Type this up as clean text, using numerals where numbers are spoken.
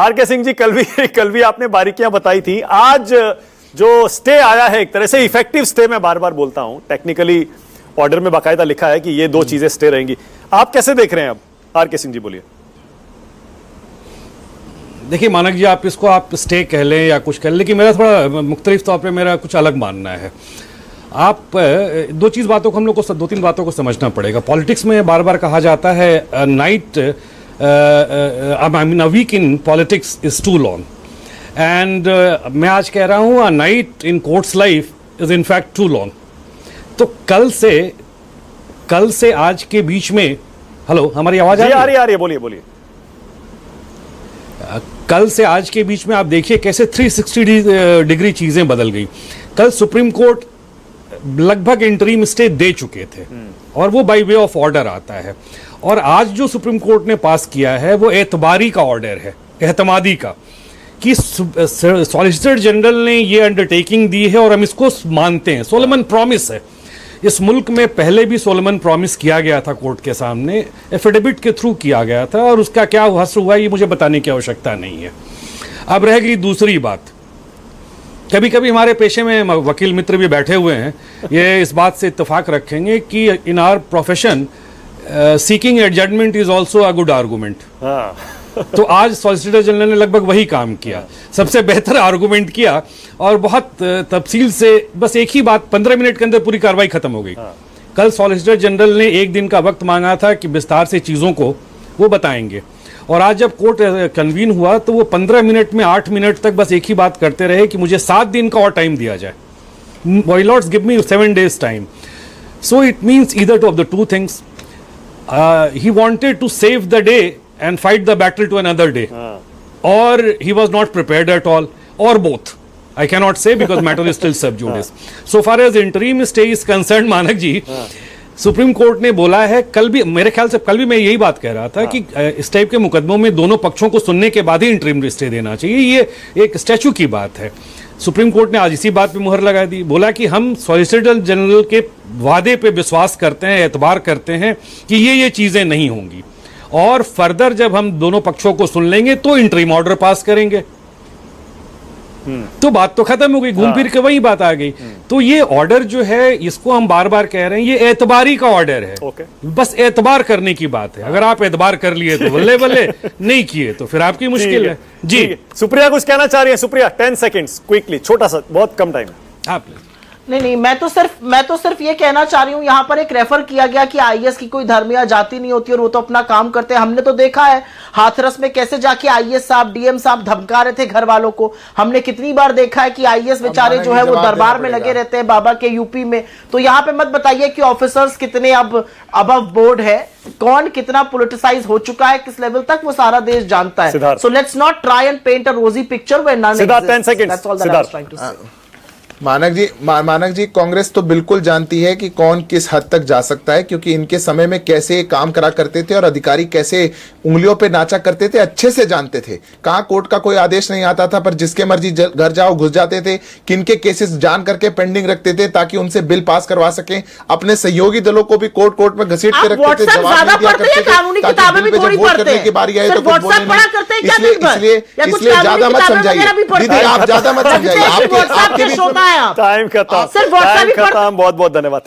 R K. Singh ji, कल भी आपने बारीकियां बताई थी। आज जो स्टे आया है, एक तरह से इफेक्टिव स्टे, मैं बार बार बोलता हूं, टेक्निकली ऑर्डर में बाकायदा लिखा है कि ये दो चीजें स्टे रहेंगी। आप कैसे देख रहे हैं? अब आर.के. सिंह जी बोलिए। देखिए मानक जी, आप इसको आप स्टे कह लें या कुछ कह लें, लेकिन मेरा थोड़ा मुख्तलिफ तौर पे मेरा कुछ अलग मानना है। आप दो तीन बातों को समझना पड़ेगा। पॉलिटिक्स में बार बार कहा जाता है a week in politics is too long, and मैं आज कह रहा हूँ a night in court's life is in fact too long। तो कल से आज के बीच में, हेलो, हमारी आवाज आ रही है? बोलिए। कल से आज के बीच में आप देखिए कैसे 360 डिग्री चीजें बदल गई। कल सुप्रीम कोर्ट लगभग इंटरिम स्टे दे चुके थे और वो बाय वे ऑफ ऑर्डर आता है, और आज जो सुप्रीम कोर्ट ने पास किया है वो एतबारी का ऑर्डर है, एहतमादी का, कि सॉलिसिटर जनरल ने ये अंडरटेकिंग दी है और हम इसको मानते हैं। सोलोमन प्रॉमिस है। इस मुल्क में पहले भी सोलोमन प्रॉमिस किया गया था, कोर्ट के सामने एफिडेविट के थ्रू किया गया था, और उसका क्या हश्र हुआ ये मुझे बताने की आवश्यकता नहीं है। अब रह गई दूसरी बात। कभी कभी हमारे पेशे में वकील मित्र भी बैठे हुए हैं, ये इस बात से इत्तेफाक रखेंगे कि in our profession seeking adjustment is also a good argument. तो आज सॉलिसिटर जनरल ने लगभग वही काम किया, सबसे बेहतर आर्गूमेंट किया, और बहुत तफसील से, बस एक ही बात 15 मिनट के अंदर पूरी कार्रवाई खत्म हो गई। कल सॉलिसिटर जनरल ने एक दिन का वक्त मांगा था कि विस्तार से चीज़ों को वो बताएंगे, और आज जब कोर्ट कन्वीन हुआ तो वो 15 मिनट में 8 मिनट तक बस एक ही बात करते रहे कि मुझे 7 दिन का और टाइम दिया जाए। My Lord's, give me 7 days time. So it means either two of the two things, he wanted to save the day and fight the battle to another day, or he was not prepared at all, or both. I cannot say because matter is still sub judice. So far as interim stay is concerned, मानक जी, supreme court ने बोला है, कल भी मेरे ख्याल से कल भी मैं यही बात कह रहा था कि इस टाइप के मुकदमों में दोनों पक्षों को सुनने के बाद ही इंटरिम स्टे देना चाहिए। ये एक स्टैचू की बात है। सुप्रीम कोर्ट ने आज इसी बात पे मुहर लगा दी, बोला कि हम सॉलिसिटर जनरल के वादे पे विश्वास करते हैं, एतबार करते हैं कि ये चीजें नहीं होंगी, और फर्दर जब हम दोनों पक्षों को सुन लेंगे तो इंटरिम ऑर्डर पास करेंगे। तो बात तो खत्म हो गई, घूम फिर के वही बात आ गई। तो ये ऑर्डर जो है, इसको हम बार बार कह रहे हैं, ये एतबारी का ऑर्डर है। बस एतबार करने की बात है। अगर आप एतबार कर लिए तो बल्ले बल्ले, नहीं किए तो फिर आपकी मुश्किल है। जी, सुप्रिया कुछ कहना चाह रही है? सुप्रिया, 10 सेकंड्स क्विकली, छोटा सा, बहुत कम टाइम है। आप नहीं, मैं तो सिर्फ ये कहना चाह रही हूं, यहां पर एक रेफर किया गया कि आईएएस की कोई धर्म या जाति नहीं होती और वो तो अपना काम करते हैं। हमने तो देखा है हाथरस में कैसे जाके आईएएस साहब, डीएम साहब धमका रहे थे घर वालों को। हमने कितनी बार देखा है कि आईएएस बेचारे जो है वो दरबार में लगे रहते हैं बाबा के यूपी में। तो यहां पे मत बताइए कि ऑफिसर्स कितने अब अबव बोर्ड है, कौन कितना पोलिटिसाइज हो चुका है, किस लेवल तक, वो सारा देश जानता है। So let's not try and paint a rosy picture when none exist. 10 seconds. Manak ji, Congress तो बिल्कुल जानती है कि कौन किस हद तक जा सकता है, क्योंकि इनके समय में कैसे काम करा करते थे और अधिकारी कैसे उंगलियों पे नाचा करते थे, अच्छे से जानते थे। कहाँ कोर्ट का कोई आदेश नहीं आता था पर जिसके मर्जी घर जाओ घुस जाते थे, किनके केसेस जान करके पेंडिंग रखते थे ताकि उनसे बिल पास करवा सकें। अपने सहयोगी दलों को भी कोर्ट में घसीट के रखते थे, जवाब नहीं दिया करते थे, ताकि बिल पे जब वोट करने की बारी आए तो कुछ बोले नहीं। इसलिए ज्यादा मत समझाइए दीदी, आप ज्यादा मत समझाइए। आपके टाइम खत्म। बहुत बहुत धन्यवाद।